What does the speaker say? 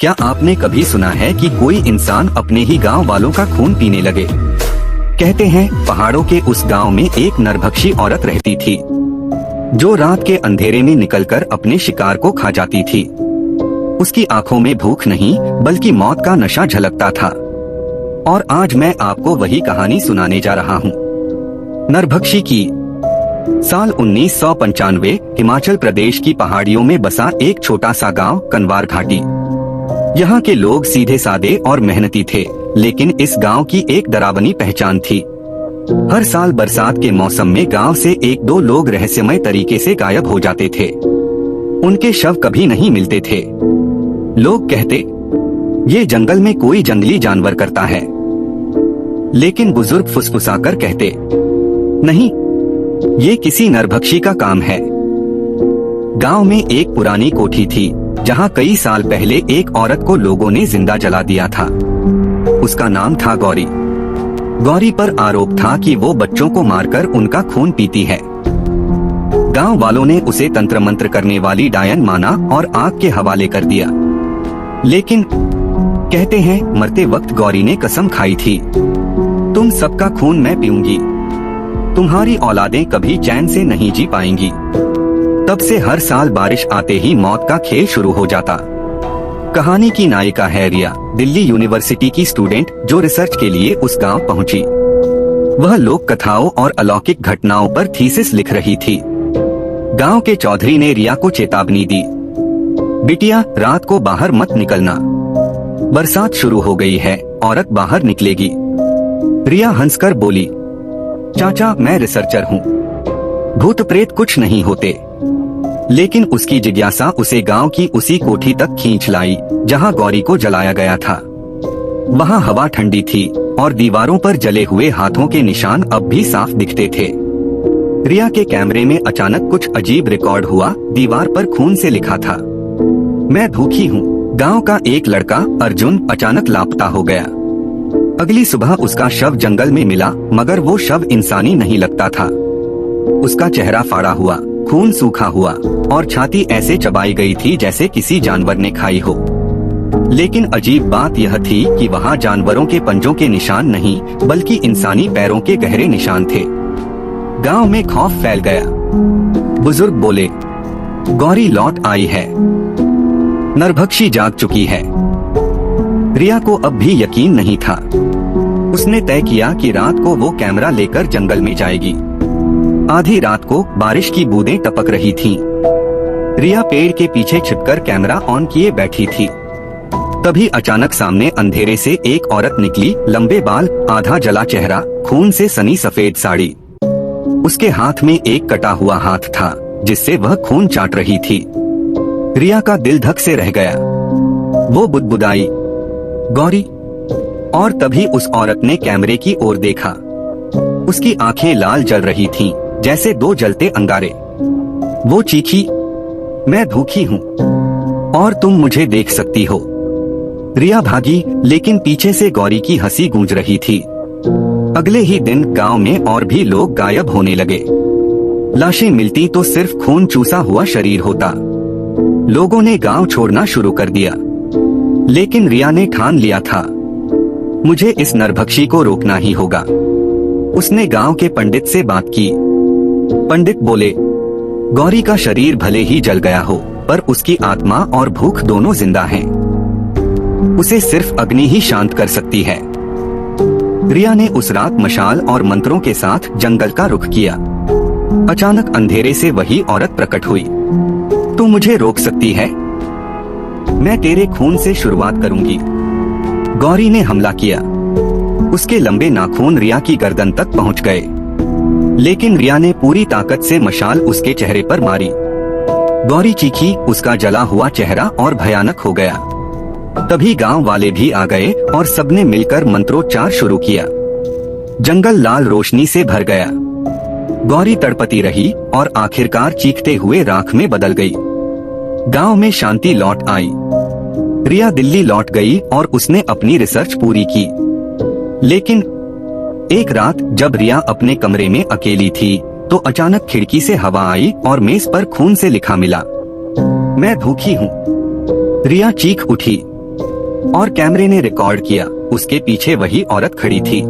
क्या आपने कभी सुना है कि कोई इंसान अपने ही गांव वालों का खून पीने लगे? कहते हैं पहाड़ों के उस गांव में एक नरभक्षी औरत रहती थी, जो रात के अंधेरे में निकलकर अपने शिकार को खा जाती थी। उसकी आंखों में भूख नहीं बल्कि मौत का नशा झलकता था। और आज मैं आपको वही कहानी सुनाने जा रहा हूँ, नरभक्षी की। साल 1995 हिमाचल प्रदेश की पहाड़ियों में बसा एक छोटा सा गांव कनवार घाटी। यहाँ के लोग सीधे सादे और मेहनती थे, लेकिन इस गांव की एक डरावनी पहचान थी। हर साल बरसात के मौसम में गांव से एक दो लोग रहस्यमय तरीके से गायब हो जाते थे। उनके शव कभी नहीं मिलते थे। लोग कहते, ये जंगल में कोई जंगली जानवर करता है। लेकिन बुजुर्ग फुसफुसाकर कहते, नहीं, ये किसी नरभक्षी का काम है। गांव में एक पुरानी कोठी थी, जहां कई साल पहले एक औरत को लोगों ने जिंदा जला दिया था। उसका नाम था गौरी। गौरी पर आरोप था कि वो बच्चों को मारकर उनका खून पीती है। गांव वालों ने उसे तंत्र मंत्र करने वाली डायन माना और आग के हवाले कर दिया। लेकिन कहते हैं मरते वक्त गौरी ने कसम खाई थी, तुम सबका खून मैं पीऊंगी, तुम्हारी औलादें कभी चैन से नहीं जी पाएंगी। तब से हर साल बारिश आते ही मौत का खेल शुरू हो जाता। कहानी की नायिका है रिया, दिल्ली यूनिवर्सिटी की स्टूडेंट, जो रिसर्च के लिए उस गांव पहुंची। वह लोक कथाओं और अलौकिक घटनाओं पर थीसिस लिख रही थी। गांव के चौधरी ने रिया को चेतावनी दी, बिटिया रात को बाहर मत निकलना, बरसात शुरू हो गई है, औरत बाहर निकलेगी। रिया हंसकर बोली, चाचा मैं रिसर्चर हूँ, भूत प्रेत कुछ नहीं होते। लेकिन उसकी जिज्ञासा उसे गांव की उसी कोठी तक खींच लाई जहां गौरी को जलाया गया था। वहां हवा ठंडी थी और दीवारों पर जले हुए हाथों के निशान अब भी साफ दिखते थे। रिया के कैमरे में अचानक कुछ अजीब रिकॉर्ड हुआ। दीवार पर खून से लिखा था, मैं भूखी हूँ। गांव का एक लड़का अर्जुन अचानक लापता हो गया। अगली सुबह उसका शव जंगल में मिला, मगर वो शव इंसानी नहीं लगता था। उसका चेहरा फाड़ा हुआ, खून सूखा हुआ और छाती ऐसे चबाई गई थी जैसे किसी जानवर ने खाई हो। लेकिन अजीब बात यह थी कि वहाँ जानवरों के पंजों के निशान नहीं बल्कि इंसानी पैरों के गहरे निशान थे। गांव में खौफ फैल गया। बुजुर्ग बोले, गौरी लौट आई है, नरभक्षी जाग चुकी है। रिया को अब भी यकीन नहीं था। उसने तय किया कि रात को वो कैमरा लेकर जंगल में जाएगी। आधी रात को बारिश की बूंदें टपक रही थीं। रिया पेड़ के पीछे छिपकर कैमरा ऑन किए बैठी थी। तभी अचानक सामने अंधेरे से एक औरत निकली, लंबे बाल, आधा जला चेहरा, खून से सनी सफेद साड़ी। उसके हाथ में एक कटा हुआ हाथ था जिससे वह खून चाट रही थी। रिया का दिल धक से रह गया। वो बुदबुदाई, गौरी। और तभी उस औरत ने कैमरे की ओर देखा। उसकी आंखें लाल जल रही थीं, जैसे दो जलते अंगारे। वो चीखी, मैं भूखी हूँ और तुम मुझे देख सकती हो। रिया भागी, लेकिन पीछे से गौरी की हंसी गूंज रही थी। अगले ही दिन गांव में और भी लोग गायब होने लगे। लाशें मिलती तो सिर्फ खून चूसा हुआ शरीर होता। लोगों ने गांव छोड़ना शुरू कर दिया। लेकिन रिया ने ठान लिया था, मुझे इस नरभक्षी को रोकना ही होगा। उसने गांव के पंडित से बात की। पंडित बोले, गौरी का शरीर भले ही जल गया हो, पर उसकी आत्मा और भूख दोनों जिंदा हैं। उसे सिर्फ अग्नि ही शांत कर सकती है। रिया ने उस रात मशाल और मंत्रों के साथ जंगल का रुख किया। अचानक अंधेरे से वही औरत प्रकट हुई। तू मुझे रोक सकती है? मैं तेरे खून से शुरुआत करूंगी। गौरी ने हमला किया। उसके लंबे नाखून रिया की गर्दन तक पहुंच गए। लेकिन रिया ने पूरी ताकत से मशाल उसके चेहरे पर मारी। गौरी चीखी, उसका जला हुआ चेहरा और भयानक हो गया। तभी गांव वाले भी आ गए और सबने मिलकर मंत्रोच्चार शुरू किया। जंगल लाल रोशनी से भर गया। गौरी तड़पती रही और आखिरकार चीखते हुए राख में बदल गई। गांव में शांति लौट आई। रिया दिल्ली लौट गई और उसने अपनी रिसर्च पूरी की। लेकिन एक रात जब रिया अपने कमरे में अकेली थी, तो अचानक खिड़की से हवा आई और मेज पर खून से लिखा मिला, मैं भूखी हूँ। रिया चीख उठी। और कैमरे ने रिकॉर्ड किया। उसके पीछे वही औरत खड़ी थी।